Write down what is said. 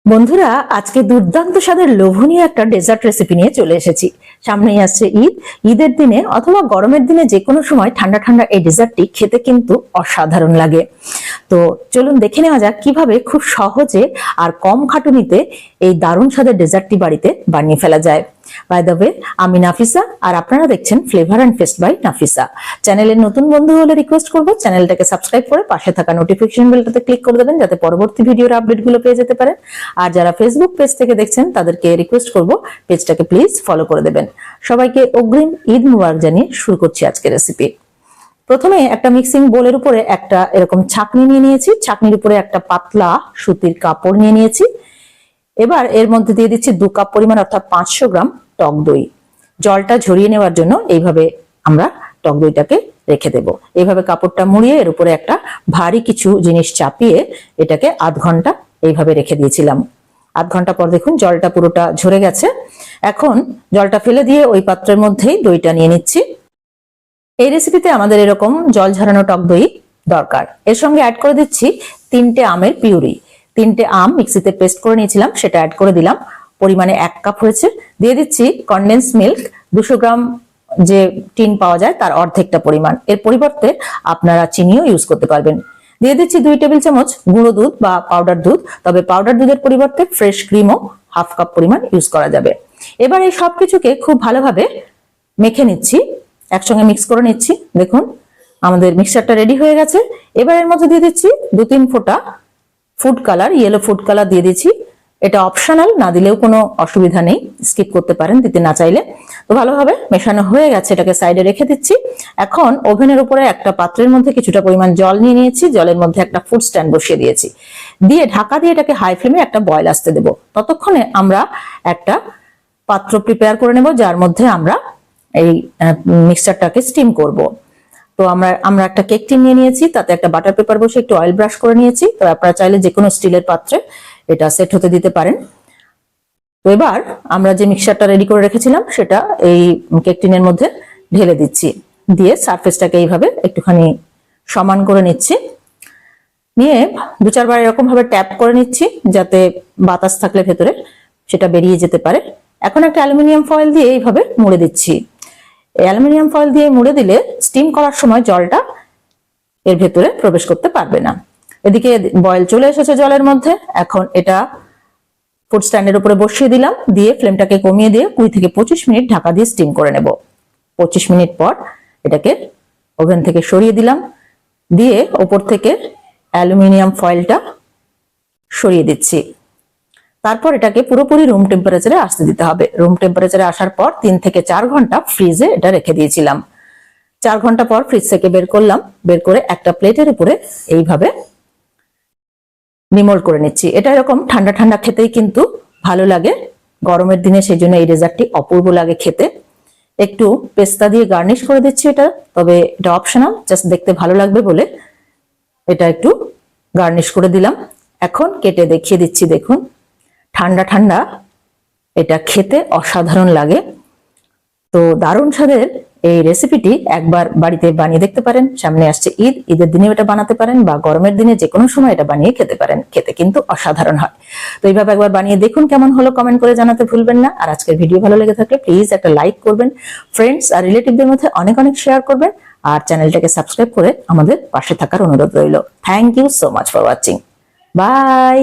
বন্ধুরা, আজকে দুর্দান্ত স্বাদের লোভনীয় একটা ডেজার্ট রেসিপি নিয়ে চলে এসেছি। সামনেই আসছে ঈদ। ঈদের দিনে অথবা গরমের দিনে যে কোনো সময় ঠান্ডা ঠান্ডা এই ডেজার্টটি খেতে কিন্তু অসাধারণ লাগে। তো চলুন দেখে নেওয়া যাক কিভাবে খুব সহজে আর কম খাটুনিতে এই দারুণ স্বাদের ডেজার্টটি বাড়িতে বানিয়ে ফেলা যায়। বাই দ্য ওয়ে, আমি নাফিসা আর আপনারা দেখছেন flavour and fest by Nafisa. চ্যানেলের নতুন বন্ধু হলে রিকোয়েস্ট করবো চ্যানেলটাকে সাবস্ক্রাইব করে পাশে থাকা নোটিফিকেশন বেলটাতে ক্লিক করে দেবেন, যাতে পরবর্তী ভিডিওর আপডেটগুলো পেয়ে যেতে পারেন। আর যারা ফেসবুক পেজ থেকে দেখছেন তাদেরকে রিকোয়েস্ট করবো পেজটাকে প্লিজ ফলো করে দেবেন। সবাইকে অগ্রিম ঈদ মুবারক জানিয়ে শুরু করছি আজকের রেসিপি। প্রথমে একটা মিক্সিং বোলের উপরে একটা এরকম ছাঁকনি নিয়ে নিয়েছি। ছাঁকনির উপরে একটা পাতলা সুতির কাপড় নিয়ে নিয়েছি। এবার এর মধ্যে দিয়ে দিচ্ছি 2 কাপ পরিমাণ অর্থাৎ 500 গ্রাম টক দই। জলটা ঝরিয়ে নেওয়ার জন্য এইভাবে আমরা টক দইটাকে রেখে দেব। এইভাবে কাপড়টা মুড়িয়ে এর উপরে একটা ভারী কিছু জিনিস চাপিয়ে এটাকে আধ ঘন্টা এইভাবে রেখে দিয়েছিলাম। আধ ঘন্টা পর দেখুন জলটা পুরোটা ঝরে গেছে। এখন জলটা ফেলে দিয়ে ওই পাত্রের মধ্যেই দইটা নিয়ে নিচ্ছি। এই রেসিপিতে আমাদের এরকম জল ঝরানো টক দই দরকার। এর সঙ্গে অ্যাড করে দিচ্ছি 3টে আমের পিউরি। 3টে আম মিক্সিতে পেস্ট করে নিয়েছিলাম, সেটা অ্যাড করে দিলাম। পরিমাণে 1 কাপ হয়েছে। দিয়ে দিচ্ছি কনডেন্স মিল্ক 200 গ্রাম, যে টিন পাওয়া যায় তার অর্ধেকটা পরিমাণ। এর পরিবর্তে আপনারা চিনিও ইউজ করতে পারবেন। দিয়ে দিচ্ছি 2 টেবিল চামচ গুঁড়ো দুধ বা পাউডার দুধ, তবে পাউডার দুধের পরিবর্তে ফ্রেশ ক্রিমও হাফ কাপ পরিমাণ ইউজ করা যাবে। এবার এই সবকিছুকে খুব ভালোভাবে মেখে নিচ্ছি, একসঙ্গে মিক্স করে নিচ্ছি। দেখুন আমাদের মিক্সচারটা রেডি হয়ে গেছে। এবার এর মধ্যে দিয়ে দিচ্ছি 2-3 ফোঁটা food colour, yellow food colour দিয়ে দিচ্ছি। এটা অপশনাল, না দিলেও কোনো অসুবিধা নেই, স্কিপ করতে পারেন দিতে না চাইলে। তো ভালোভাবে মেশানো হয়ে গেছে, এটাকে সাইডে রেখে দিচ্ছি। এখন ওভেনের উপরে একটা পাত্রের মধ্যে কিছুটা পরিমাণ জল নিয়ে নিয়েছি। জলের মধ্যে একটা ফুড স্ট্যান্ড বসিয়ে দিয়েছি, দিয়ে ঢাকা দিয়ে এটাকে হাই ফ্লেমে একটা বয়েল আসতে দেব। ততক্ষণে আমরা একটা পাত্র প্রিপেয়ার করে নেব, যার মধ্যে আমরা এই মিক্সচারটাকে স্টিম করব। তো আমরা একটা কেক টিন নিয়ে নিয়েছি, তাতে একটা বাটার পেপার বসে একটু অয়েল ব্রাশ করে নিয়েছি। তো আপনারা চাইলে যে কোনো স্টিলের পাত্রে এটা সেট হতে দিতে পারেন। তো এবার আমরা যে মিক্সচারটা রেডি করে রেখেছিলাম সেটা এই কেক টিনের মধ্যে ঢেলে দিচ্ছি। দিয়ে সারফেসটাকে এইভাবে একটুখানি সমান করে নিচ্ছি। নিয়ে 2-4 বার এরকম ভাবে ট্যাপ করে নিচ্ছি, যাতে বাতাস থাকলে ভেতরে সেটা বেরিয়ে যেতে পারে। এখন একটা অ্যালুমিনিয়াম ফয়েল দিয়ে এইভাবে মুড়ে দিচ্ছি। অ্যালুমিনিয়াম ফয়েল দিয়ে মুড়ে দিলে স্টিম করার সময় জলটা এর ভেতরে প্রবেশ করতে পারবে না। এদিকে বয়েল চলে এসেছে জলের মধ্যে। এখন এটা ফুড স্ট্যান্ডের উপরে বসিয়ে দিলাম, দিয়ে ফ্লেমটাকে কমিয়ে দিয়ে 20 থেকে 25 মিনিট ঢাকা দিয়ে স্টিম করে নেব। 25 মিনিট পর এটাকে ওভেন থেকে সরিয়ে দিলাম, দিয়ে ওপর থেকে অ্যালুমিনিয়াম ফয়েলটা সরিয়ে দিচ্ছি। তারপর এটাকে পুরোপুরি রুম টেম্পারেচারে আসতে দিতে হবে। রুম টেম্পারেচারে আসার পর 3 থেকে 4 ঘন্টা ফ্রিজে এটা রেখে দিয়েছিলাম। 4 ঘন্টা পর ফ্রিজ থেকে বের করলাম। বের করে একটা প্লেটের উপরে এইভাবে নিমোল্ড করে নিচ্ছি। এটা এরকম ঠান্ডা ঠান্ডা খেতেই কিন্তু ভালো লাগে গরমের দিনে, সেই জন্য এই ডেজার্টটি অপূর্ব লাগে খেতে। একটু পেস্তা দিয়ে গার্নিশ করে দিচ্ছি এটা, তবে এটা অপশনাল, জাস্ট দেখতে ভালো লাগবে বলে এটা একটু গার্নিশ করে দিলাম। এখন কেটে দেখিয়ে দিচ্ছি, দেখুন ঠান্ডা ঠান্ডা এটা খেতে অসাধারণ লাগে। তো দারুণ স্বাদের এই রেসিপিটি একবার বাড়িতে বানিয়ে দেখতে পারেন। সামনে আসছে ঈদ, ঈদের দিনে এটা বানাতে পারেন বা গরমের দিনে যে কোনো সময় এটা বানিয়ে খেতে পারেন, খেতে কিন্তু অসাধারণ হয়। তো এইভাবে একবার বানিয়ে দেখুন, কেমন হলো কমেন্ট করে জানাতে ভুলবেন না। আর আজকের ভিডিও ভালো লেগে থাকলে প্লিজ একটা লাইক করবেন, ফ্রেন্ডস আর রিলেটিভদের মধ্যে অনেক অনেক শেয়ার করবেন, আর চ্যানেলটাকে সাবস্ক্রাইব করে আমাদের পাশে থাকার অনুরোধ রইল। Thank you so much for watching. By.